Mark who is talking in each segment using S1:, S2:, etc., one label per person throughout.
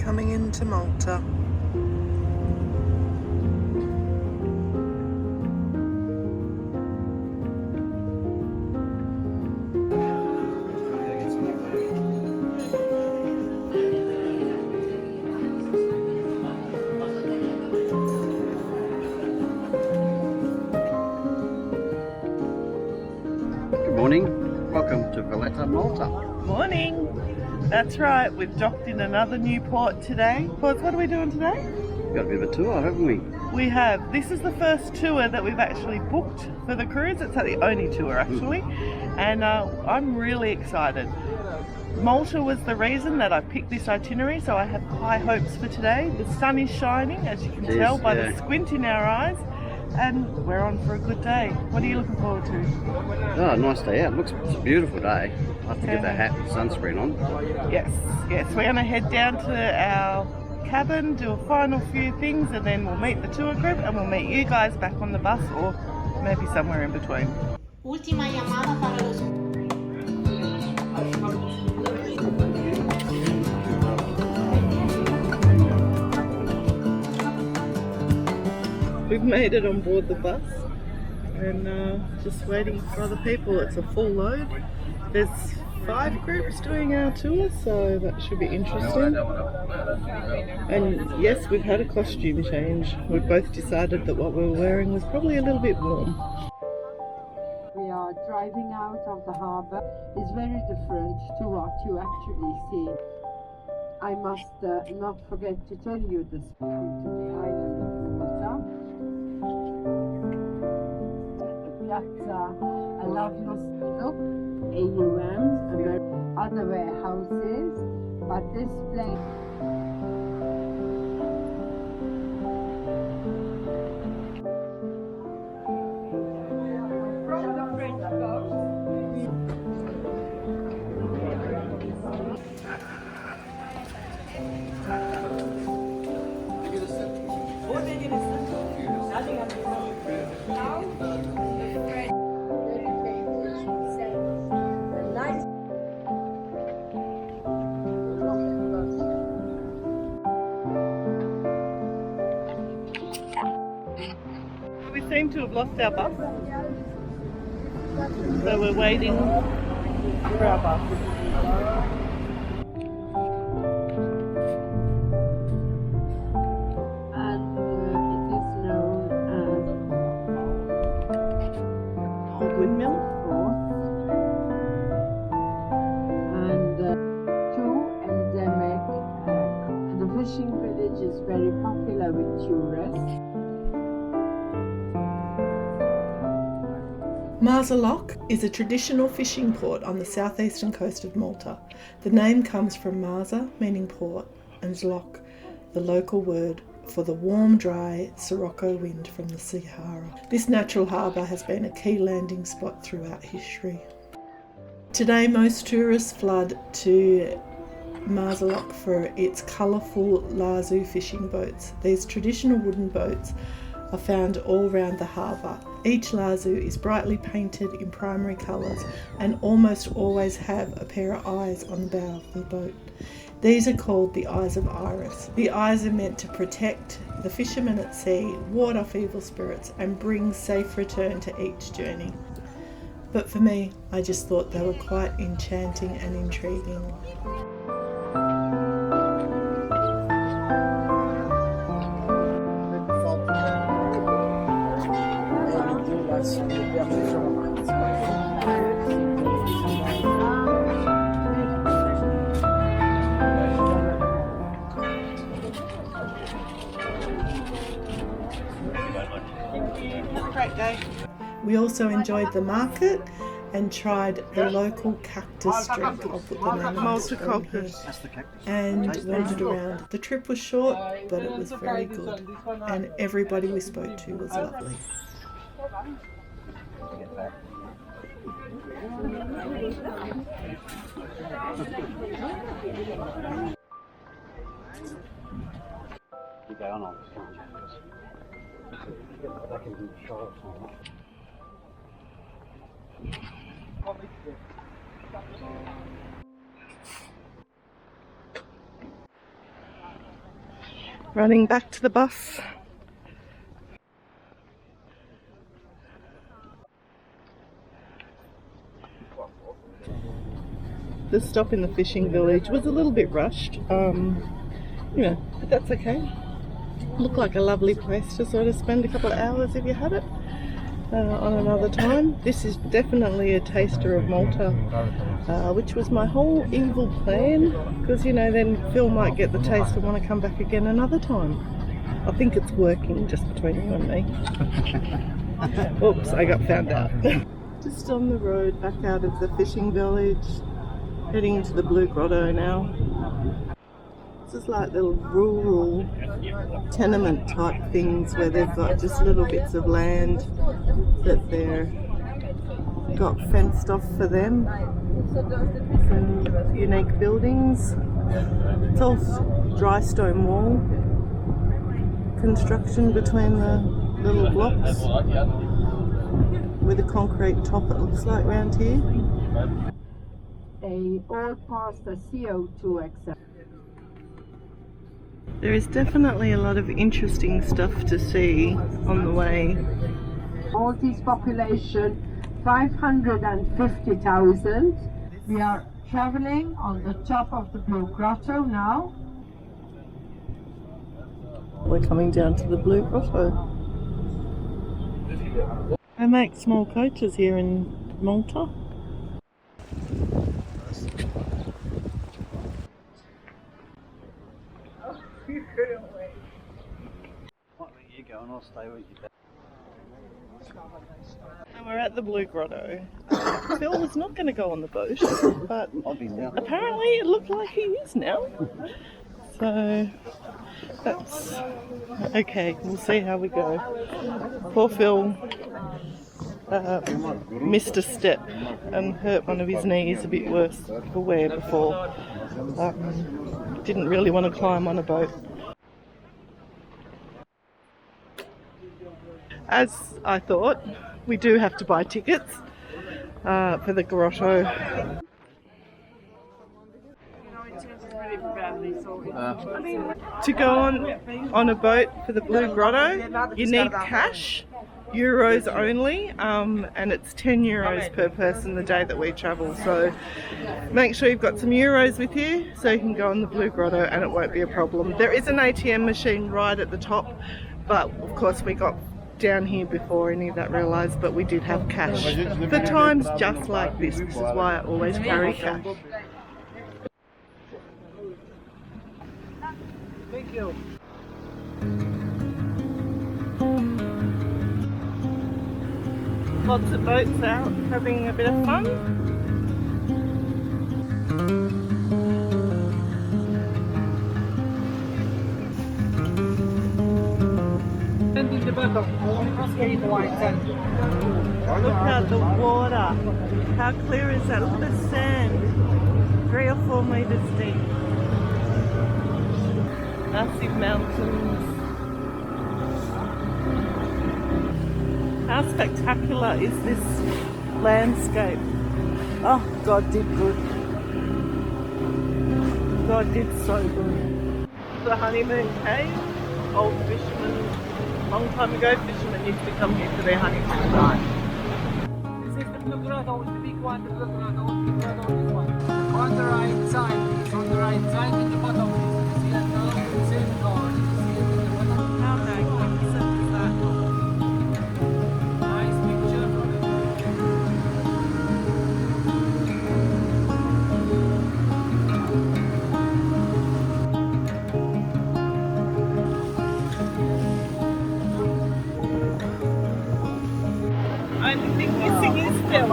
S1: coming into Malta.
S2: Good morning, welcome to Valletta, Malta.
S1: Morning! That's right, we've docked in another new port today. Port, what are we doing today?
S2: We've got a bit of a tour, haven't we?
S1: We have. This is the first tour that we've actually booked for the cruise. It's the only tour actually. And I'm really excited. Malta was the reason that I picked this itinerary, so I have high hopes for today. The sun is shining, as you can tell by the squint in our eyes, and we're on for a good day. What are you looking forward to?
S2: Oh, nice day out. It's a beautiful day. I have to get that hat with sunscreen on.
S1: Yes, we're going to head down to our cabin, do a final few things, and then we'll meet the tour group and we'll meet you guys back on the bus, or maybe somewhere in between.
S3: Última llamada para los...
S1: We've made it on board the bus and just waiting for other people. It's a full load. There's 5 groups doing our tour, so that should be interesting. And yes, we've had a costume change. We've both decided that what we were wearing was probably a little bit warm.
S4: We are driving out of the harbour. It's very different to what you actually see. I must not forget to tell you this. Come to the island of Malta. Piazza Alavno look, AUM, and there are other warehouses, but this place.
S1: We seem to have lost our bus, so we're waiting for our bus.
S4: And it is known as
S1: Old Windmill.
S4: and too endemic. The fishing village is very popular with tourists.
S5: Marsaxlokk is a traditional fishing port on the southeastern coast of Malta. The name comes from Marsa, meaning port, and Xlokk, the local word for the warm, dry Sirocco wind from the Sahara. This natural harbour has been a key landing spot throughout history. Today, most tourists flood to Marsaxlokk for its colourful lazu fishing boats. These traditional wooden boats are found all around the harbour. Each lazu is brightly painted in primary colours and almost always have a pair of eyes on the bow of the boat. These are called the eyes of Iris. The eyes are meant to protect the fishermen at sea, ward off evil spirits, and bring safe return to each journey. But for me, I just thought they were quite enchanting and intriguing.
S1: Great day.
S5: We also enjoyed the market and tried the local cactus drink. I'll put the name on the
S1: Malta
S5: screen here.
S1: cactus.
S5: And wandered around. The trip was short, but it was very good. And everybody we spoke to was lovely.
S2: You go on I can do shorts on that.
S1: Running back to the bus. The stop in the fishing village was a little bit rushed, you know, but that's okay. Looked like a lovely place to sort of spend a couple of hours if you had it on another time. This is definitely a taster of Malta, which was my whole evil plan, because you know then Phil might get the taste and want to come back again another time. I think it's working just between you and me. Oops, I got found out. Just on the road back out of the fishing village, heading into the Blue Grotto now. This is like little rural tenement type things where they've got just little bits of land that they're got fenced off for them. Some unique buildings. It's all dry stone wall construction between the little blocks with a concrete top, it looks like around here.
S4: They all pass the CO2 exam.
S1: There is definitely a lot of interesting stuff to see on the way.
S4: Maltese population 550,000. We are traveling on the top of the Blue Grotto now.
S1: We're coming down to the Blue Grotto. They make small coaches here in Malta.
S2: You go and I'll stay with you.
S1: And we're at the Blue Grotto. Phil was not going to go on the boat, but apparently it looked like he is now. So that's okay. We'll see how we go. Poor Phil missed a step and hurt one of his knees a bit worse for wear before. Didn't really want to climb on a boat. As I thought, we do have to buy tickets for the grotto. To go on a boat for the Blue Grotto, you need cash, euros only, and it's 10 euros per person the day that we travel. So make sure you've got some euros with you so you can go on the Blue Grotto and it won't be a problem. There is an ATM machine right at the top, but of course we got down here before any of that realised, but we did have cash for times just like this. This is why I always carry cash.
S6: Thank you.
S1: Lots of boats out having a bit of fun. Look at the water. How clear is that? Look at the sand. 3 or 4 metres deep. Massive mountains. How spectacular is this landscape? Oh, God did good. God did so good. The honeymoon cave. Old fishermen, long time ago, fishermen used to come here for their honeymoon time.
S6: This is the Blue Grotto, the big one, the Blue Grotto, the Grotto, this one. On the right side, it's on the right side in the bottom. You see it now, the same door, you see it in the bottom.
S1: How magnificent is that?
S6: Nice picture.
S1: Only thing missing is Phil.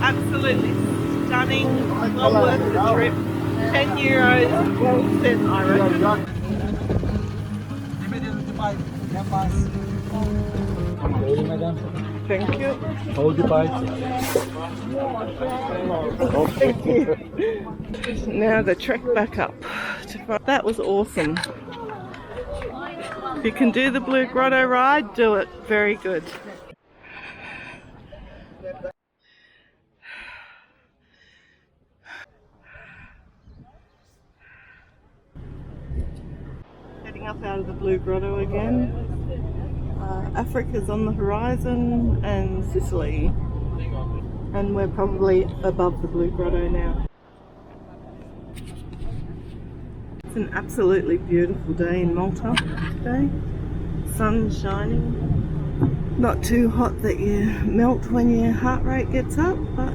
S1: Absolutely stunning, well worth the trip. 10 euros, well spent, I reckon. Thank you.
S6: Hold the bite.
S1: Thank you. Now the trek back up. That was awesome. If you can do the Blue Grotto ride, do it. Very good. up out of the Blue Grotto again. Africa's on the horizon and Sicily. And we're probably above the Blue Grotto now. It's an absolutely beautiful day in Malta today. Sun's shining. Not too hot that you melt when your heart rate gets up, but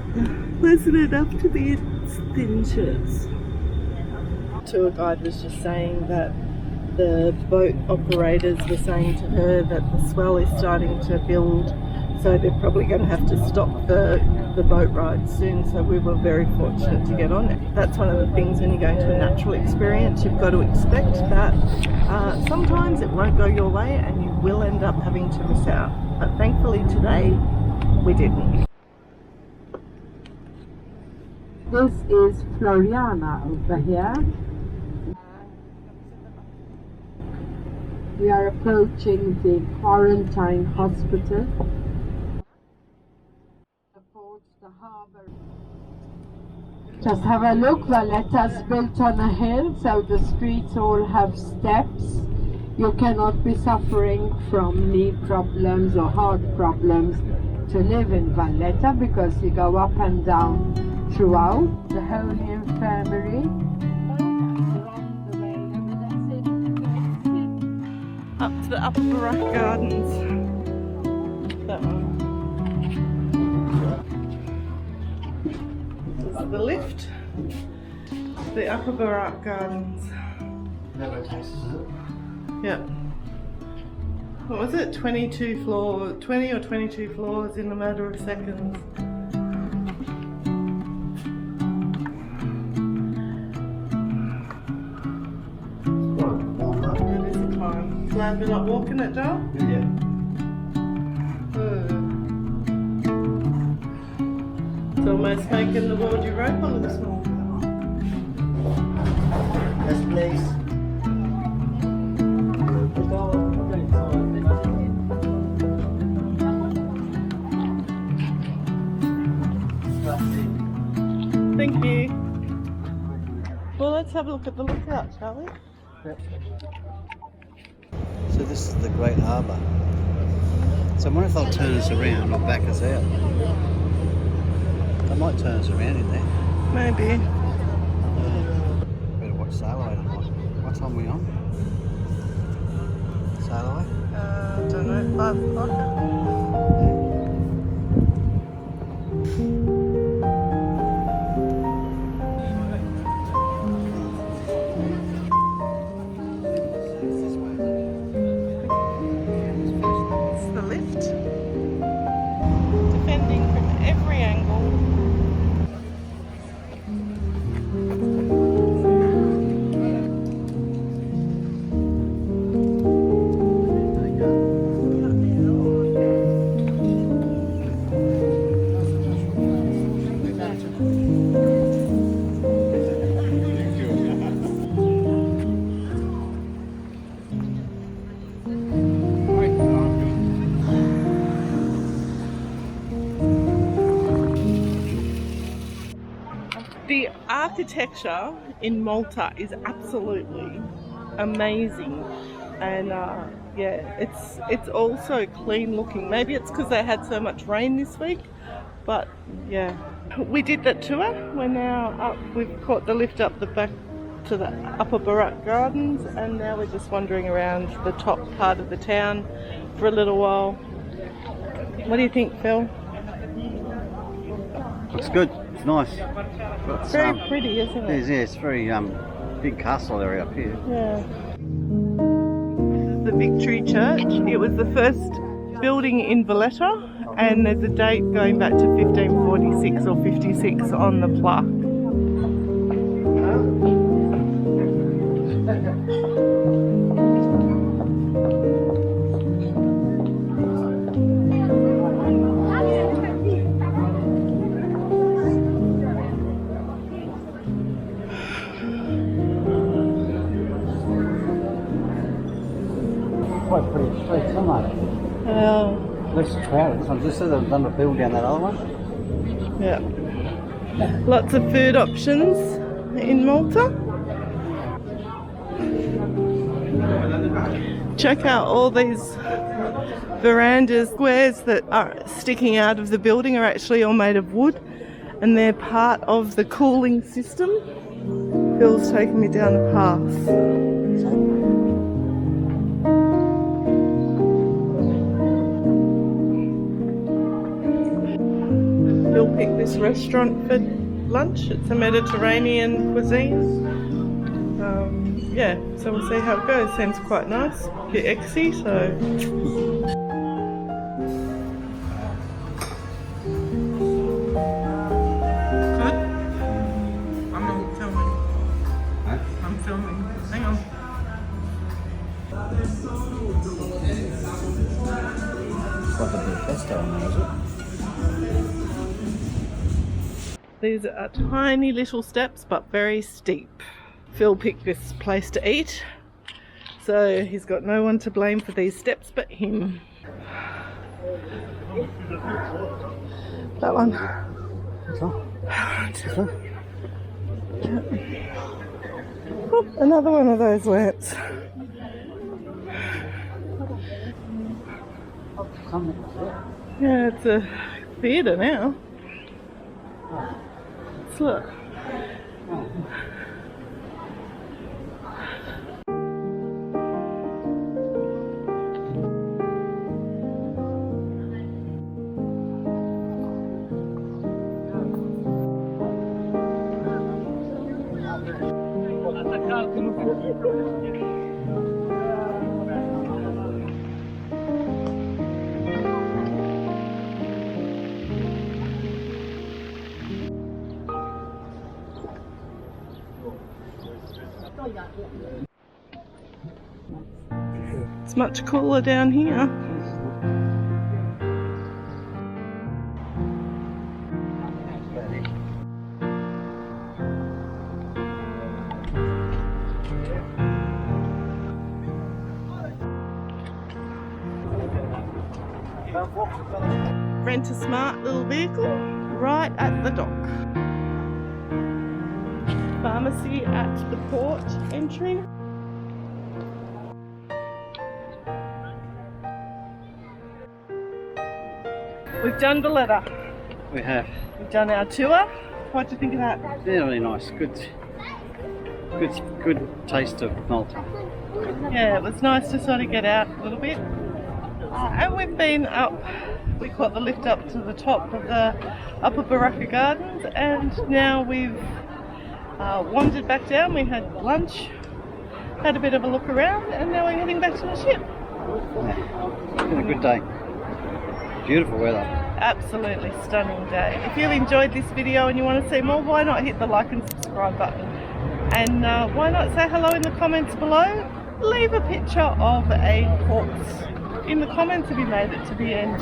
S1: pleasant enough to be in thin shirts. The tour guide was just saying that the boat operators were saying to her that the swell is starting to build, so they're probably going to have to stop the boat ride soon, so we were very fortunate to get on it. That's one of the things when you're going to a natural experience, you've got to expect that sometimes it won't go your way and you will end up having to miss out. But thankfully today, we didn't.
S4: This is Floriana over here. We are approaching the quarantine hospital. The harbour. Just have a look. Valletta's built on a hill, so the streets all have steps. You cannot be suffering from knee problems or heart problems to live in Valletta because you go up and down throughout the Holy Infirmary.
S1: Up to the upper Barrakka Gardens. That one. This is the lift. The upper Barrakka Gardens. Yeah. What was it? 22 floors, 20 or 22 floors in a matter of seconds. It is a climb. Glad we're not walking it down?
S2: Yeah.
S1: It's almost making the world Europa look small.
S2: Yes, please.
S1: Thank you. Well, let's have a look at the lookout, shall we?
S2: Yep. So this is the Great Harbour. So I wonder if they'll turn us around or back us out. They might turn us around in there.
S1: Maybe.
S2: Better watch sailaway tonight. What time are we on? Sailaway?
S1: I don't know, 5 o'clock. The architecture in Malta is absolutely amazing, and yeah, it's also clean looking. Maybe it's because they had so much rain this week, but yeah, we did that tour. We're now up. We've caught the lift up the back to the upper Barrakka Gardens, and now we're just wandering around the top part of the town for a little while. What do you think, Phil?
S2: Looks good. It's nice.
S1: It's very pretty, isn't it?
S2: It is, yeah. It's very big castle area up here.
S1: Yeah. This is the Victory Church. It was the first building in Valletta, and there's a date going back to 1546 or 56 on the plaque.
S2: Quite pretty streets, aren't they? Less crowded. So just so they've done a build down that other one.
S1: Yeah. Lots of food options in Malta. Check out all these verandas. Squares that are sticking out of the building are actually all made of wood, and they're part of the cooling system. Phil's taking me down a path. Phil picked this restaurant for lunch. It's a Mediterranean cuisine. Yeah, so we'll see how it goes. Seems quite nice. A bit exy, so. Good? I'm not filming. I'm filming. Hang on.
S2: Got the big pesto on there, is it?
S1: These are tiny little steps, but very steep. Phil picked this place to eat, so he's got no one to blame for these steps but him. That one.
S2: This one? This one?
S1: Oh, another one of those lamps. Yeah, it's a theatre now. Let's look. It's much cooler down here. Rent a smart little vehicle right at the dock. Pharmacy at the port entry. We've done Valletta.
S2: We have.
S1: We've done our tour. What do you think of that?
S2: Really nice. Good taste of Malta.
S1: Yeah, it was nice to sort of get out a little bit. And we've been up, we caught the lift up to the top of the upper Barrakka Gardens, and now we've wandered back down. We had lunch, had a bit of a look around, and now we're heading back to the ship.
S2: Yeah. It's been a good day. Beautiful weather.
S1: Absolutely stunning day. If you enjoyed this video and you want to see more, why not hit the like and subscribe button? And why not say hello in the comments below? Leave a picture of a corpse in the comments if you made it to the end.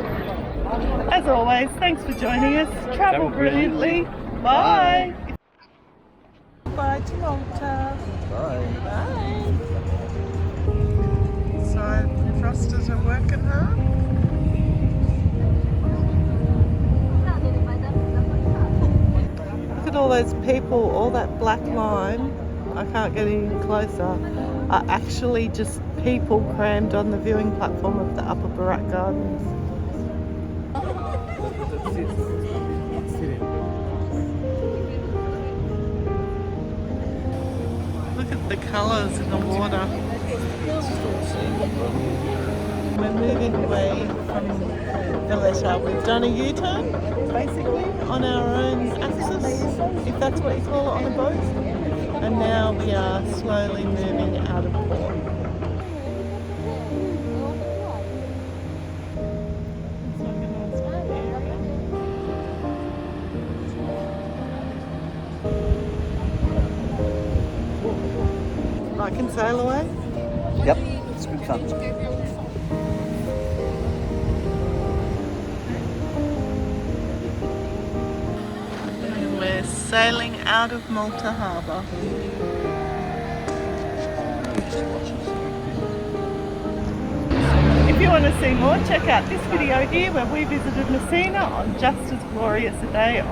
S1: As always, thanks for joining us. Travel brilliantly. Bye. Bye to Malta.
S2: Bye.
S1: Bye. So the thrusters are working hard. Look at all those people, all that black line. I can't get any closer. Are actually just people crammed on the viewing platform of the upper Barrakka Gardens. Look at the colours in the water. We're moving away from Valletta. We've done a U-turn, basically, on our own axis, if that's what you call it on a boat. And now we are slowly moving out of port. Liking Sailaway?
S2: Yep, it's good fun.
S1: And we're sailing out of Malta Harbour. If you want to see more, check out this video here where we visited Messina on just as glorious a day